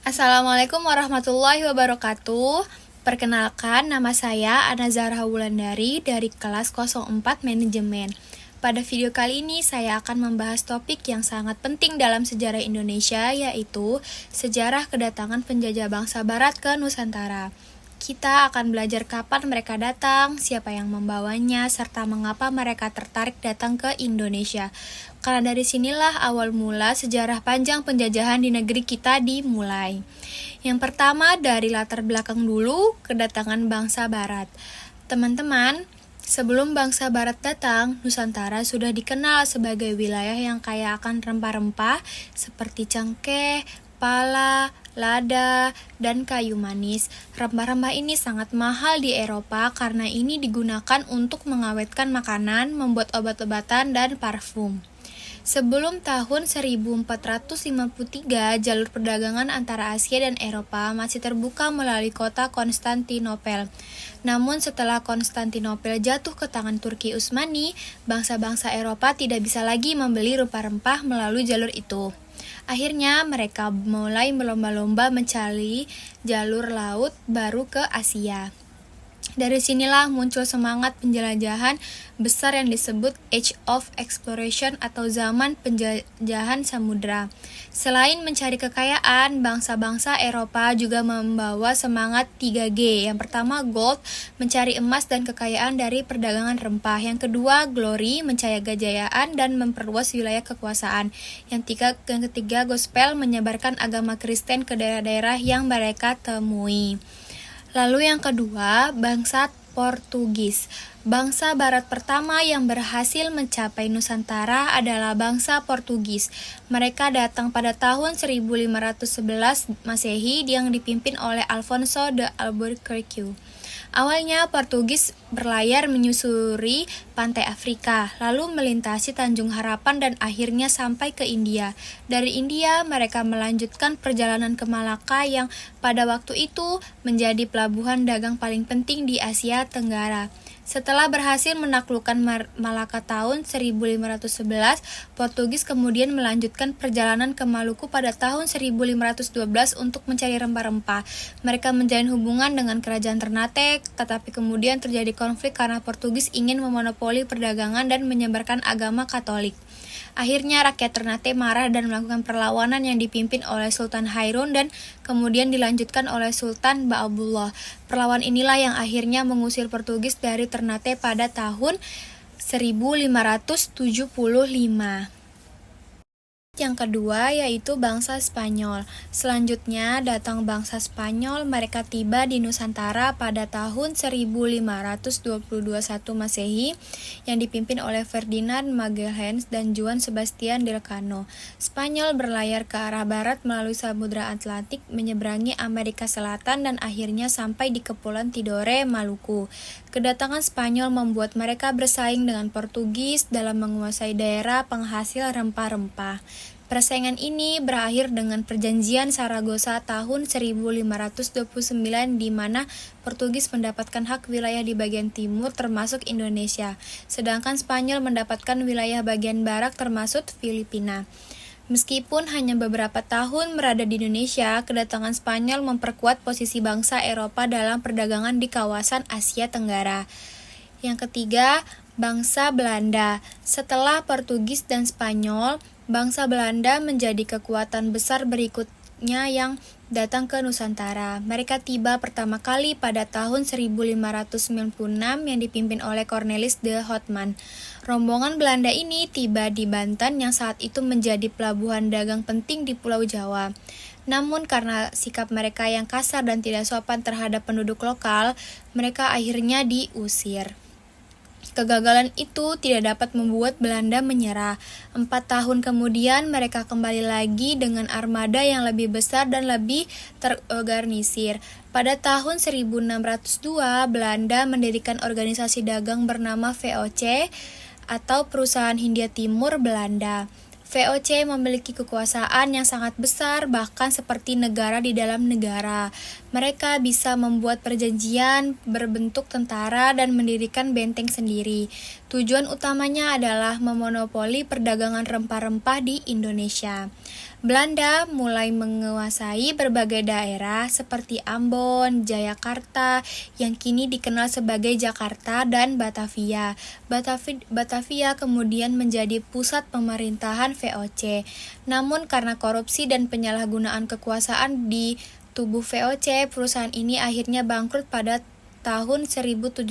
Assalamualaikum warahmatullahi wabarakatuh. Perkenalkan, nama saya Ana Zahra Wulandari dari kelas 04 Manajemen. Pada video kali ini saya akan membahas topik yang sangat penting dalam sejarah Indonesia, yaitu sejarah kedatangan penjajah bangsa barat ke Nusantara. Kita akan belajar kapan mereka datang, siapa yang membawanya, serta mengapa mereka tertarik datang ke Indonesia. Karena dari sinilah awal mula sejarah panjang penjajahan di negeri kita dimulai. Yang pertama dari latar belakang dulu, kedatangan bangsa barat. Teman-teman, sebelum bangsa barat datang, Nusantara sudah dikenal sebagai wilayah yang kaya akan rempah-rempah seperti cengkeh, pala, lada, dan kayu manis. Rempah-rempah ini sangat mahal di Eropa karena ini digunakan untuk mengawetkan makanan, membuat obat-obatan, dan parfum. Sebelum tahun 1453, jalur perdagangan antara Asia dan Eropa masih terbuka melalui kota Konstantinopel. Namun setelah Konstantinopel jatuh ke tangan Turki Utsmani, bangsa-bangsa Eropa tidak bisa lagi membeli rempah-rempah melalui jalur itu. Akhirnya mereka mulai berlomba-lomba mencari jalur laut baru ke Asia. Dari sinilah muncul semangat penjelajahan besar yang disebut Age of Exploration atau zaman penjajahan samudra. Selain mencari kekayaan, bangsa-bangsa Eropa juga membawa semangat 3G. Yang pertama gold, mencari emas dan kekayaan dari perdagangan rempah. Yang kedua glory, mencari kejayaan dan memperluas wilayah kekuasaan. Yang ketiga gospel, menyebarkan agama Kristen ke daerah-daerah yang mereka temui. Lalu yang kedua, bangsa Portugis. Bangsa barat pertama yang berhasil mencapai Nusantara adalah bangsa Portugis. Mereka datang pada tahun 1511 Masehi yang dipimpin oleh Alfonso de Albuquerque. Awalnya Portugis berlayar menyusuri pantai Afrika, lalu melintasi Tanjung Harapan dan akhirnya sampai ke India. Dari India, mereka melanjutkan perjalanan ke Malaka yang pada waktu itu menjadi pelabuhan dagang paling penting di Asia Tenggara. Setelah berhasil menaklukkan Malaka tahun 1511, Portugis kemudian melanjutkan perjalanan ke Maluku pada tahun 1512 untuk mencari rempah-rempah. Mereka menjalin hubungan dengan kerajaan Ternate, tetapi kemudian terjadi konflik karena Portugis ingin memonopoli perdagangan dan menyebarkan agama Katolik. Akhirnya rakyat Ternate marah dan melakukan perlawanan yang dipimpin oleh Sultan Hairun dan kemudian dilanjutkan oleh Sultan Ba'abullah. Perlawanan inilah yang akhirnya mengusir Portugis dari Ternate pada tahun 1575. Yang kedua yaitu bangsa Spanyol. Selanjutnya datang bangsa Spanyol, mereka tiba di Nusantara pada tahun 1521 Masehi yang dipimpin oleh Ferdinand Magalhães dan Juan Sebastian Elcano. Spanyol berlayar ke arah barat melalui Samudra Atlantik, menyeberangi Amerika Selatan dan akhirnya sampai di Kepulauan Tidore, Maluku. Kedatangan Spanyol membuat mereka bersaing dengan Portugis dalam menguasai daerah penghasil rempah-rempah. Persaingan ini berakhir dengan Perjanjian Saragossa tahun 1529 di mana Portugis mendapatkan hak wilayah di bagian timur termasuk Indonesia, sedangkan Spanyol mendapatkan wilayah bagian barat termasuk Filipina. Meskipun hanya beberapa tahun berada di Indonesia, kedatangan Spanyol memperkuat posisi bangsa Eropa dalam perdagangan di kawasan Asia Tenggara. Yang ketiga, bangsa Belanda. Setelah Portugis dan Spanyol, bangsa Belanda menjadi kekuatan besar berikutnya yang datang ke Nusantara. Mereka tiba pertama kali pada tahun 1596 yang dipimpin oleh Cornelis de Houtman. Rombongan Belanda ini tiba di Banten yang saat itu menjadi pelabuhan dagang penting di Pulau Jawa. Namun karena sikap mereka yang kasar dan tidak sopan terhadap penduduk lokal, mereka akhirnya diusir. Kegagalan itu tidak dapat membuat Belanda menyerah. 4 tahun kemudian mereka kembali lagi dengan armada yang lebih besar dan lebih terorganisir. Pada tahun 1602, Belanda mendirikan organisasi dagang bernama VOC atau Perusahaan Hindia Timur Belanda. VOC memiliki kekuasaan yang sangat besar, bahkan seperti negara di dalam negara. Mereka bisa membuat perjanjian, berbentuk tentara, dan mendirikan benteng sendiri. Tujuan utamanya adalah memonopoli perdagangan rempah-rempah di Indonesia. Belanda mulai menguasai berbagai daerah seperti Ambon, Jayakarta, yang kini dikenal sebagai Jakarta dan Batavia. Batavia kemudian menjadi pusat pemerintahan VOC. Namun karena korupsi dan penyalahgunaan kekuasaan di tubuh VOC, perusahaan ini akhirnya bangkrut pada tahun 1799.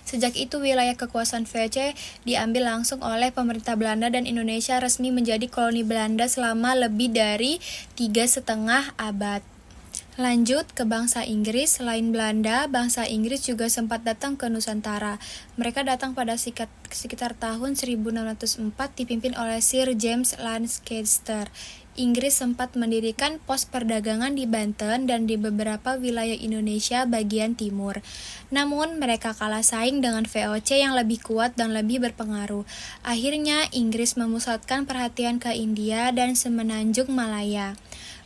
Sejak itu wilayah kekuasaan VOC diambil langsung oleh pemerintah Belanda dan Indonesia resmi menjadi koloni Belanda selama lebih dari 3,5 abad. Lanjut ke bangsa Inggris. Selain Belanda, bangsa Inggris juga sempat datang ke Nusantara. Mereka datang pada sekitar tahun 1604 dipimpin oleh Sir James Lancaster. Inggris sempat mendirikan pos perdagangan di Banten dan di beberapa wilayah Indonesia bagian timur. Namun, mereka kalah saing dengan VOC yang lebih kuat dan lebih berpengaruh. Akhirnya, Inggris memusatkan perhatian ke India dan semenanjung Malaya.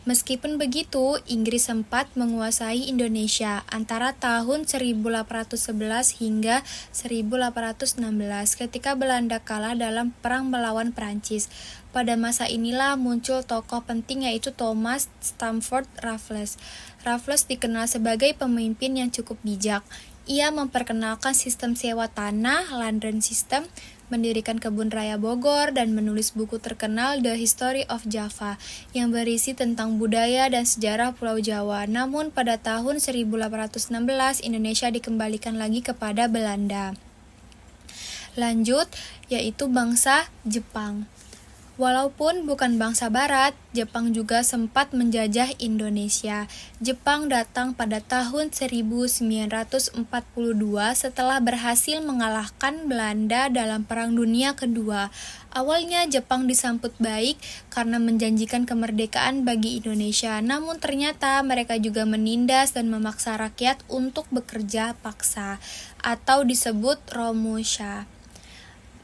Meskipun begitu, Inggris sempat menguasai Indonesia antara tahun 1811 hingga 1816 ketika Belanda kalah dalam perang melawan Prancis. Pada masa inilah muncul tokoh penting yaitu Thomas Stamford Raffles. Raffles dikenal sebagai pemimpin yang cukup bijak. Ia memperkenalkan sistem sewa tanah, London System, mendirikan kebun raya Bogor, dan menulis buku terkenal The History of Java yang berisi tentang budaya dan sejarah Pulau Jawa. Namun pada tahun 1816 Indonesia dikembalikan lagi kepada Belanda. Lanjut, yaitu bangsa Jepang. Walaupun bukan bangsa barat, Jepang juga sempat menjajah Indonesia. Jepang datang pada tahun 1942 setelah berhasil mengalahkan Belanda dalam Perang Dunia Kedua. Awalnya Jepang disambut baik karena menjanjikan kemerdekaan bagi Indonesia, namun ternyata mereka juga menindas dan memaksa rakyat untuk bekerja paksa atau disebut Romusha.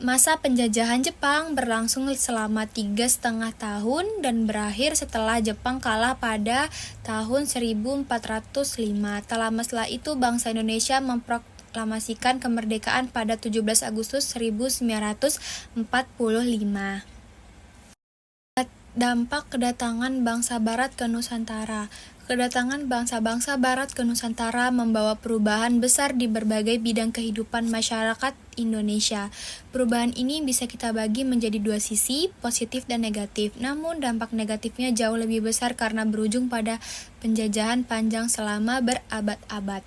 Masa penjajahan Jepang berlangsung selama 3,5 tahun dan berakhir setelah Jepang kalah pada tahun 1405. Tak lama setelah itu bangsa Indonesia memproklamasikan kemerdekaan pada 17 Agustus 1945. Dampak kedatangan bangsa barat ke Nusantara. Kedatangan bangsa-bangsa barat ke Nusantara membawa perubahan besar di berbagai bidang kehidupan masyarakat Indonesia. Perubahan ini bisa kita bagi menjadi dua sisi, positif dan negatif. Namun dampak negatifnya jauh lebih besar karena berujung pada penjajahan panjang selama berabad-abad.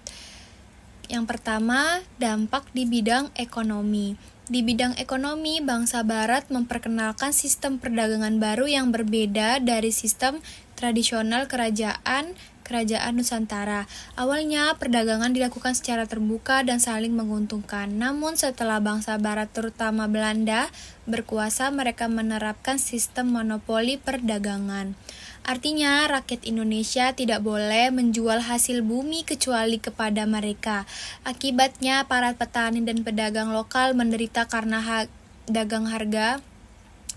Yang pertama, dampak di bidang ekonomi. Di bidang ekonomi, bangsa barat memperkenalkan sistem perdagangan baru yang berbeda dari sistem tradisional kerajaan Nusantara. Awalnya, perdagangan dilakukan secara terbuka dan saling menguntungkan. Namun setelah bangsa barat terutama Belanda berkuasa, mereka menerapkan sistem monopoli perdagangan. Artinya, rakyat Indonesia tidak boleh menjual hasil bumi kecuali kepada mereka. Akibatnya, para petani dan pedagang lokal menderita karena dagang harga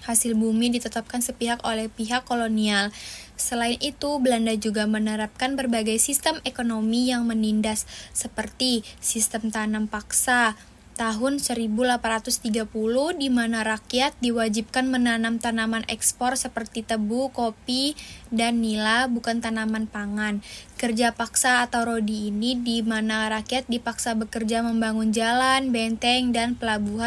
hasil bumi ditetapkan sepihak oleh pihak kolonial. Selain itu, Belanda juga menerapkan berbagai sistem ekonomi yang menindas, seperti sistem tanam paksa tahun 1830 di mana rakyat diwajibkan menanam tanaman ekspor seperti tebu, kopi, dan nila, bukan tanaman pangan. Kerja paksa atau rodi ini di mana rakyat dipaksa bekerja membangun jalan, benteng, dan pelabuhan